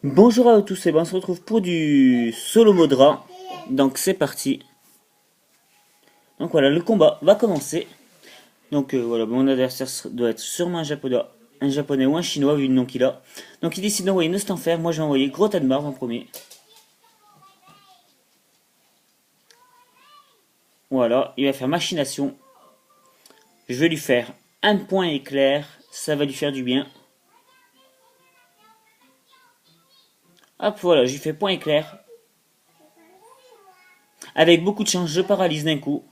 Bonjour à tous et ben on se retrouve pour du solo Modra. Donc c'est parti. Donc voilà, le combat va commencer. Donc voilà, mon adversaire doit être sûrement un japonais ou un chinois vu le nom qu'il a. Donc il décide d'envoyer Nostanfer. Moi je vais envoyer Gros Tadmarv en premier. Voilà, il va faire machination. Je vais lui faire un point éclair. Ça va lui faire du bien. Hop, voilà, je lui fais point éclair. Avec beaucoup de chance, je paralyse d'un coup.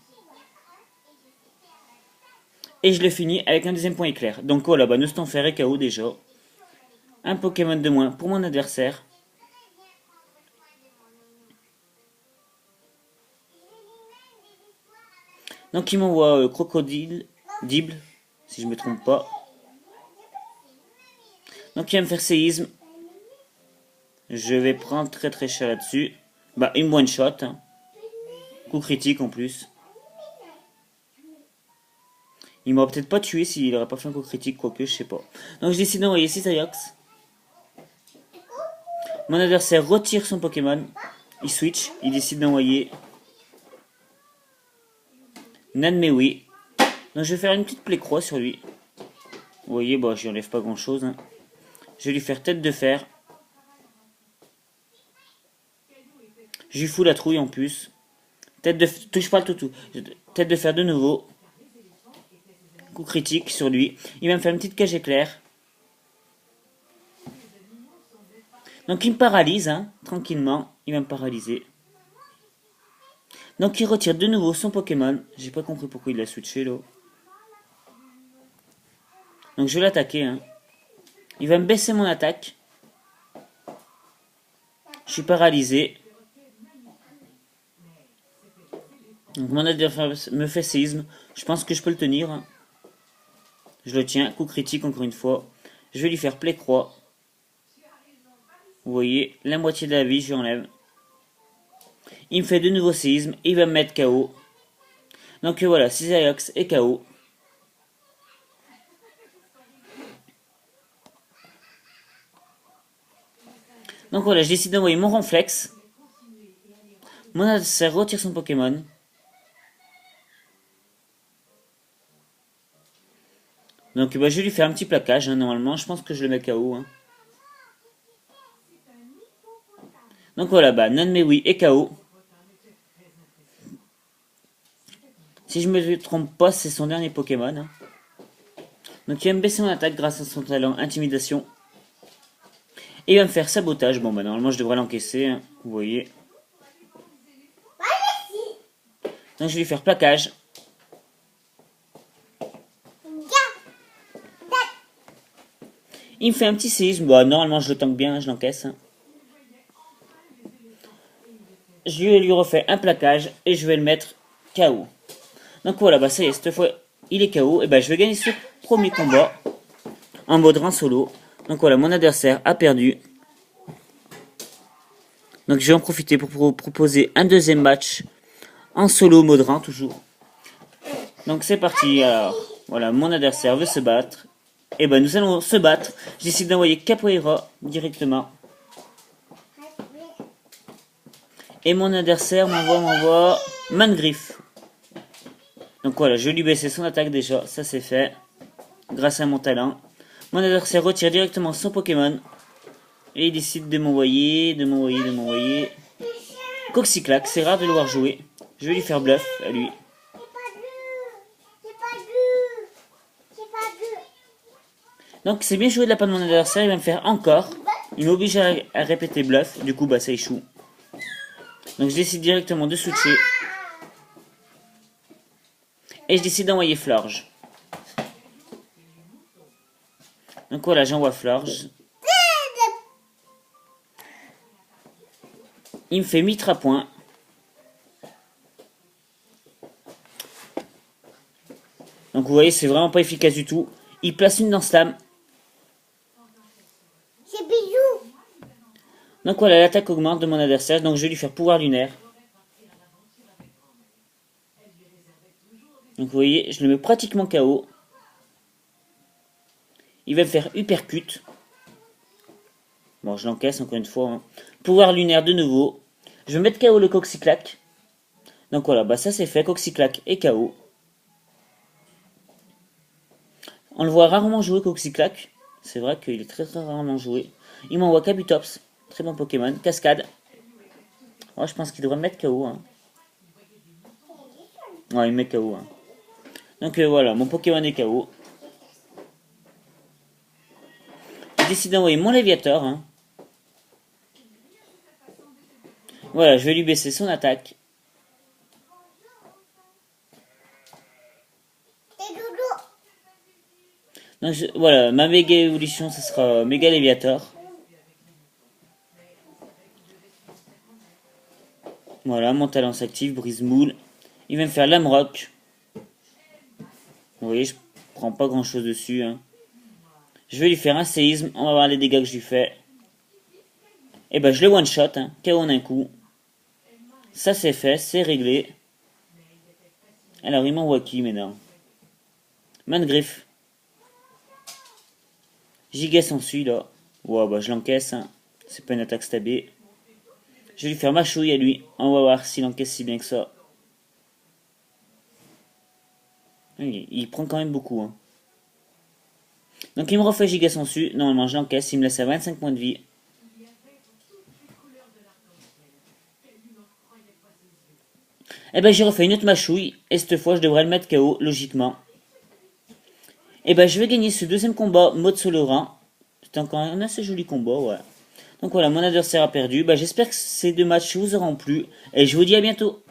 Et je le finis avec un deuxième point éclair. Donc voilà, bah Nostanfer est KO déjà. Un Pokémon de moins pour mon adversaire. Donc il m'envoie Crocodile, Dible, si je me trompe pas. Donc il va me faire séisme. Je vais prendre très très cher là-dessus. Bah une one shot. Hein. Coup critique en plus. Il m'aurait peut-être pas tué s'il aurait pas fait un coup critique, quoique je sais pas. Donc je décide d'envoyer Citaiox. Mon adversaire retire son Pokémon. Il switch. Il décide d'envoyer Nanmewi. Donc je vais faire une petite plaie croix sur lui. Vous voyez, bah j'y enlève pas grand chose. Hein. Je vais lui faire tête de fer. Je lui fous la trouille en plus. Touche pas le toutou. Tête de fer de nouveau. Coup critique sur lui. Il va me faire une petite cage éclair. Donc il me paralyse, hein, tranquillement. Il va me paralyser. Donc il retire de nouveau son Pokémon. J'ai pas compris pourquoi il l'a switché là. Donc je vais l'attaquer. Hein. Il va me baisser mon attaque. Je suis paralysé. Donc mon adversaire me fait séisme. Je pense que je peux le tenir. Hein. Je le tiens. Coup critique encore une fois. Je vais lui faire plaie croix. Vous voyez, la moitié de la vie, je lui enlève. Il me fait de nouveau séisme. Il va me mettre KO. Donc voilà, Cisaiox est KO. Donc voilà, je décide d'envoyer mon Ronflex. Mon adversaire retire son Pokémon. Donc bah, je vais lui faire un petit plaquage, hein, normalement. Je pense que je le mets KO. Hein. Donc voilà, bah, Nanmewi est KO. Si je me trompe pas, c'est son dernier Pokémon. Hein. Donc il va me baisser mon attaque grâce à son talent Intimidation. Et il va me faire sabotage. Bon bah normalement je devrais l'encaisser, hein, vous voyez. Donc je vais lui faire plaquage. Il me fait un petit séisme. Bon, normalement je le tank bien, je l'encaisse. Hein. Je lui refais un plaquage et je vais le mettre KO. Donc voilà, bah ça y est, cette fois il est KO. Et bah je vais gagner ce premier combat en mode rang solo. Donc voilà, mon adversaire a perdu. Donc je vais en profiter pour proposer un deuxième match en solo mode rang toujours. Donc c'est parti. Alors voilà, mon adversaire veut se battre. Et ben nous allons se battre. Je décide d'envoyer Capoeira directement. Et mon adversaire m'envoie Mangriff. Donc voilà, je vais lui baisser son attaque déjà, ça c'est fait. Grâce à mon talent. Mon adversaire retire directement son Pokémon. Et il décide de m'envoyer. Coxyclac, c'est rare de le voir jouer. Je vais lui faire bluff à lui. Donc c'est bien joué de la part de mon adversaire, il va me faire encore. Il m'oblige à répéter bluff, du coup bah ça échoue. Donc je décide directement de switcher. Et je décide d'envoyer Florge. Donc voilà, j'envoie Florge. Il me fait Mitra point. Donc vous voyez, c'est vraiment pas efficace du tout. Il place une lance-flamme. C'est Bijou. Donc voilà, l'attaque augmente de mon adversaire. Donc je vais lui faire pouvoir lunaire. Donc vous voyez, je le mets pratiquement KO. Il va me faire uppercut. Bon, je l'encaisse encore une fois. Hein. Pouvoir lunaire de nouveau. Je vais mettre KO le Coxyclac. Donc voilà, bah ça c'est fait. Coxyclac et KO. On le voit rarement jouer Coxyclac. C'est vrai qu'il est très rarement joué. Il m'envoie Kabutops. Très bon Pokémon. Cascade. Oh, je pense qu'il devrait me mettre KO. Hein. Ouais, il met KO. Hein. Donc voilà, mon Pokémon est KO. Je décide d'envoyer mon Léviator. Hein. Voilà, je vais lui baisser son attaque. Donc voilà, ma méga évolution, ce sera méga Léviator. Voilà, mon talent s'active, brise moule. Il va me faire Lamrock. Vous voyez, je prends pas grand chose dessus. Hein. Je vais lui faire un séisme, on va voir les dégâts que je lui fais. Et ben je le one shot, hein, KO en un coup. Ça c'est fait, c'est réglé. Alors il m'envoie qui maintenant? Mangriffe. Giga s'ensuit là. Ouais, bah je l'encaisse. Hein. C'est pas une attaque stabée. Je vais lui faire ma chouille à lui. On va voir s'il encaisse si bien que ça. Il prend quand même beaucoup. Hein. Donc il me refait giga sensu. Normalement je l'encaisse. Il me laisse à 25 points de vie. Et ben j'ai refait une autre mâchouille. Et cette fois je devrais le mettre KO logiquement. Et ben je vais gagner ce deuxième combat mode Soloran. C'est encore un assez joli combat, ouais. Donc voilà, mon adversaire a perdu. J'espère que ces deux matchs vous auront plu. Et je vous dis à bientôt.